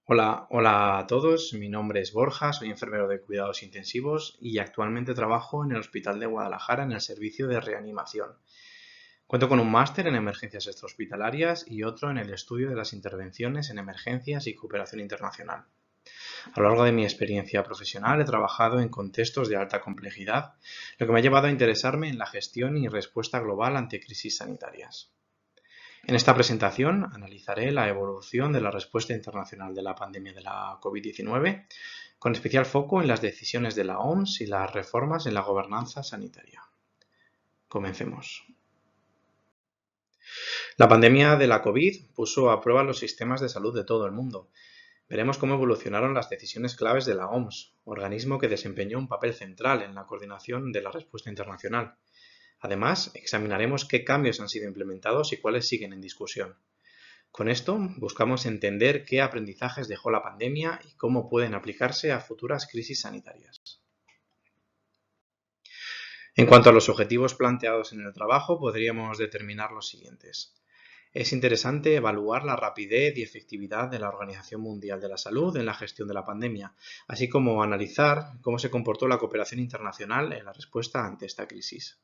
Hola a todos, mi nombre es Borja, soy enfermero de cuidados intensivos y actualmente trabajo en el Hospital de Guadalajara en el servicio de reanimación. Cuento con un máster en emergencias extrahospitalarias y otro en el estudio de las intervenciones en emergencias y cooperación internacional. A lo largo de mi experiencia profesional he trabajado en contextos de alta complejidad, lo que me ha llevado a interesarme en la gestión y respuesta global ante crisis sanitarias. En esta presentación analizaré la evolución de la respuesta internacional de la pandemia de la COVID-19, con especial foco en las decisiones de la OMS y las reformas en la gobernanza sanitaria. Comencemos. La pandemia de la COVID puso a prueba los sistemas de salud de todo el mundo. Veremos cómo evolucionaron las decisiones claves de la OMS, organismo que desempeñó un papel central en la coordinación de la respuesta internacional. Además, examinaremos qué cambios han sido implementados y cuáles siguen en discusión. Con esto buscamos entender qué aprendizajes dejó la pandemia y cómo pueden aplicarse a futuras crisis sanitarias. En cuanto a los objetivos planteados en el trabajo, podríamos determinar los siguientes. Es interesante evaluar la rapidez y efectividad de la Organización Mundial de la Salud en la gestión de la pandemia, así como analizar cómo se comportó la cooperación internacional en la respuesta ante esta crisis.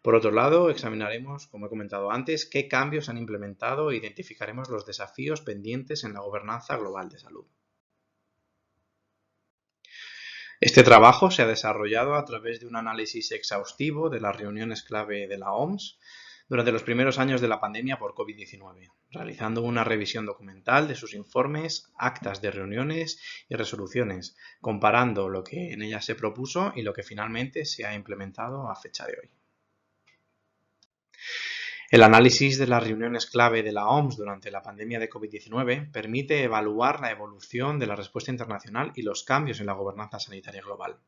Por otro lado, examinaremos, como he comentado antes, qué cambios han implementado e identificaremos los desafíos pendientes en la gobernanza global de salud. Este trabajo se ha desarrollado a través de un análisis exhaustivo de las reuniones clave de la OMS durante los primeros años de la pandemia por COVID-19, realizando una revisión documental de sus informes, actas de reuniones y resoluciones, comparando lo que en ellas se propuso y lo que finalmente se ha implementado a fecha de hoy. El análisis de las reuniones clave de la OMS durante la pandemia de COVID-19 permite evaluar la evolución de la respuesta internacional y los cambios en la gobernanza sanitaria global.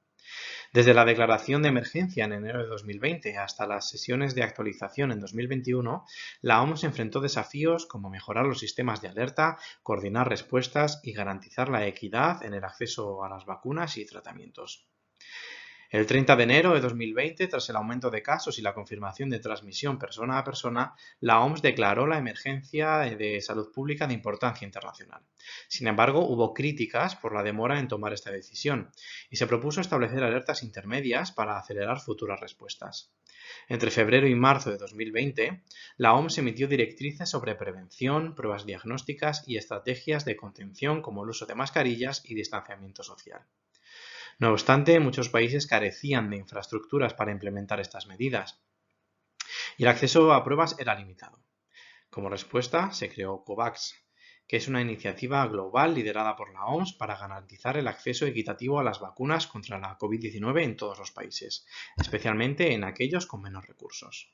Desde la declaración de emergencia en enero de 2020 hasta las sesiones de actualización en 2021, la OMS enfrentó desafíos como mejorar los sistemas de alerta, coordinar respuestas y garantizar la equidad en el acceso a las vacunas y tratamientos. El 30 de enero de 2020, tras el aumento de casos y la confirmación de transmisión persona a persona, la OMS declaró la emergencia de salud pública de importancia internacional. Sin embargo, hubo críticas por la demora en tomar esta decisión y se propuso establecer alertas intermedias para acelerar futuras respuestas. Entre febrero y marzo de 2020, la OMS emitió directrices sobre prevención, pruebas diagnósticas y estrategias de contención como el uso de mascarillas y distanciamiento social. No obstante, muchos países carecían de infraestructuras para implementar estas medidas y el acceso a pruebas era limitado. Como respuesta, se creó COVAX, que es una iniciativa global liderada por la OMS para garantizar el acceso equitativo a las vacunas contra la COVID-19 en todos los países, especialmente en aquellos con menos recursos.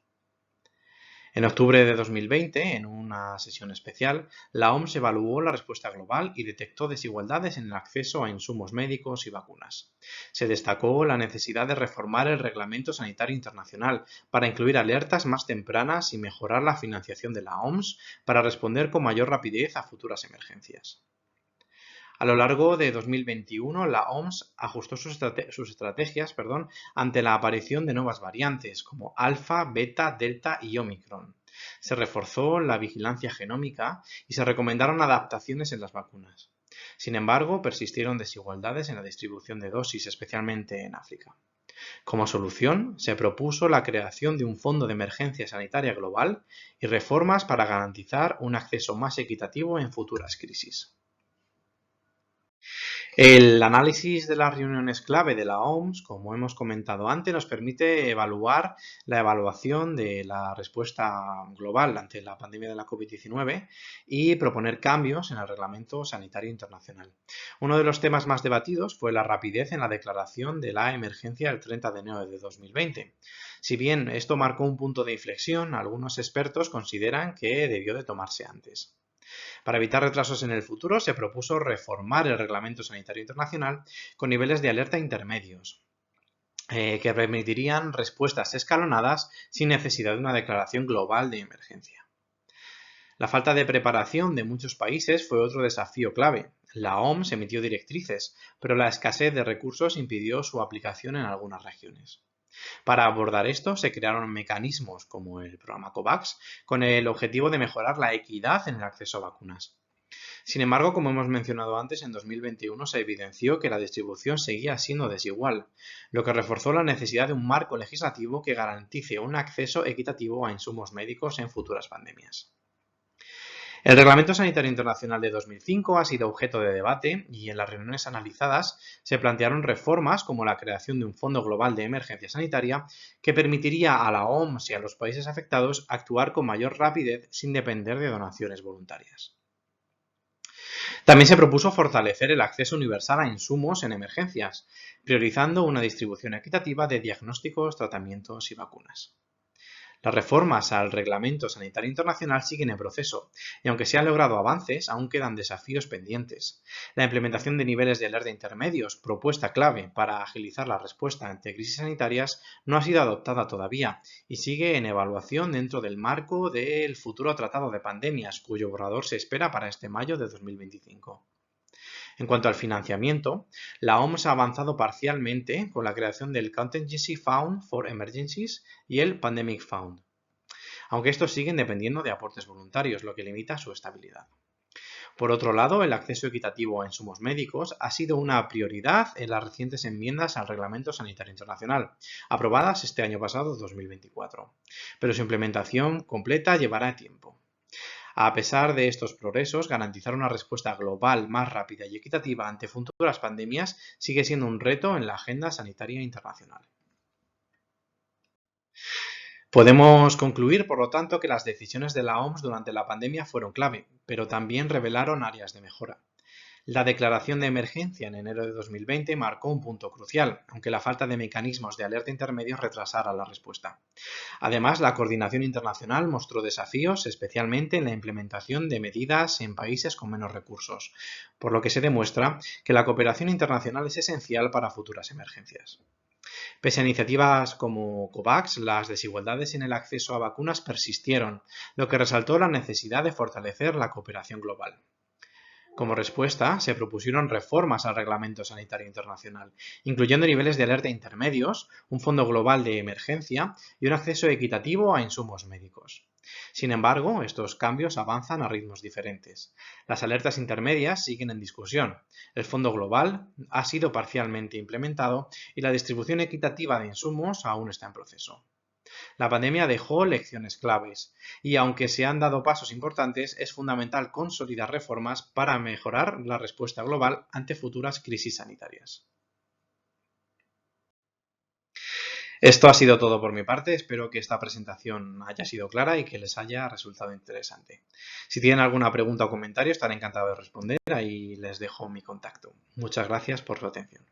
En octubre de 2020, en una sesión especial, la OMS evaluó la respuesta global y detectó desigualdades en el acceso a insumos médicos y vacunas. Se destacó la necesidad de reformar el Reglamento Sanitario Internacional para incluir alertas más tempranas y mejorar la financiación de la OMS para responder con mayor rapidez a futuras emergencias. A lo largo de 2021, la OMS ajustó sus estrategias ante la aparición de nuevas variantes como alfa, beta, delta y omicron. Se reforzó la vigilancia genómica y se recomendaron adaptaciones en las vacunas. Sin embargo, persistieron desigualdades en la distribución de dosis, especialmente en África. Como solución, se propuso la creación de un fondo de emergencia sanitaria global y reformas para garantizar un acceso más equitativo en futuras crisis. El análisis de las reuniones clave de la OMS, como hemos comentado antes, nos permite evaluar la evaluación de la respuesta global ante la pandemia de la COVID-19 y proponer cambios en el Reglamento Sanitario Internacional. Uno de los temas más debatidos fue la rapidez en la declaración de la emergencia el 30 de enero de 2020. Si bien esto marcó un punto de inflexión, algunos expertos consideran que debió de tomarse antes. Para evitar retrasos en el futuro, se propuso reformar el Reglamento Sanitario Internacional con niveles de alerta intermedios, que permitirían respuestas escalonadas sin necesidad de una declaración global de emergencia. La falta de preparación de muchos países fue otro desafío clave. La OMS emitió directrices, pero la escasez de recursos impidió su aplicación en algunas regiones. Para abordar esto, se crearon mecanismos como el programa COVAX, con el objetivo de mejorar la equidad en el acceso a vacunas. Sin embargo, como hemos mencionado antes, en 2021 se evidenció que la distribución seguía siendo desigual, lo que reforzó la necesidad de un marco legislativo que garantice un acceso equitativo a insumos médicos en futuras pandemias. El Reglamento Sanitario Internacional de 2005 ha sido objeto de debate y en las reuniones analizadas se plantearon reformas como la creación de un Fondo Global de Emergencia Sanitaria que permitiría a la OMS y a los países afectados actuar con mayor rapidez sin depender de donaciones voluntarias. También se propuso fortalecer el acceso universal a insumos en emergencias, priorizando una distribución equitativa de diagnósticos, tratamientos y vacunas. Las reformas al Reglamento Sanitario Internacional siguen en proceso y aunque se han logrado avances, aún quedan desafíos pendientes. La implementación de niveles de alerta intermedios, propuesta clave para agilizar la respuesta ante crisis sanitarias, no ha sido adoptada todavía y sigue en evaluación dentro del marco del futuro Tratado de Pandemias, cuyo borrador se espera para este mayo de 2025. En cuanto al financiamiento, la OMS ha avanzado parcialmente con la creación del Contingency Fund for Emergencies y el Pandemic Fund, aunque estos siguen dependiendo de aportes voluntarios, lo que limita su estabilidad. Por otro lado, el acceso equitativo a insumos médicos ha sido una prioridad en las recientes enmiendas al Reglamento Sanitario Internacional, aprobadas este año pasado, 2024, pero su implementación completa llevará tiempo. A pesar de estos progresos, garantizar una respuesta global más rápida y equitativa ante futuras pandemias sigue siendo un reto en la agenda sanitaria internacional. Podemos concluir, por lo tanto, que las decisiones de la OMS durante la pandemia fueron clave, pero también revelaron áreas de mejora. La declaración de emergencia en enero de 2020 marcó un punto crucial, aunque la falta de mecanismos de alerta intermedios retrasara la respuesta. Además, la coordinación internacional mostró desafíos, especialmente en la implementación de medidas en países con menos recursos, por lo que se demuestra que la cooperación internacional es esencial para futuras emergencias. Pese a iniciativas como COVAX, las desigualdades en el acceso a vacunas persistieron, lo que resaltó la necesidad de fortalecer la cooperación global. Como respuesta, se propusieron reformas al Reglamento Sanitario Internacional, incluyendo niveles de alerta intermedios, un fondo global de emergencia y un acceso equitativo a insumos médicos. Sin embargo, estos cambios avanzan a ritmos diferentes. Las alertas intermedias siguen en discusión, el fondo global ha sido parcialmente implementado y la distribución equitativa de insumos aún está en proceso. La pandemia dejó lecciones claves y aunque se han dado pasos importantes, es fundamental consolidar reformas para mejorar la respuesta global ante futuras crisis sanitarias. Esto ha sido todo por mi parte, espero que esta presentación haya sido clara y que les haya resultado interesante. Si tienen alguna pregunta o comentario, estaré encantado de responder, ahí les dejo mi contacto. Muchas gracias por su atención.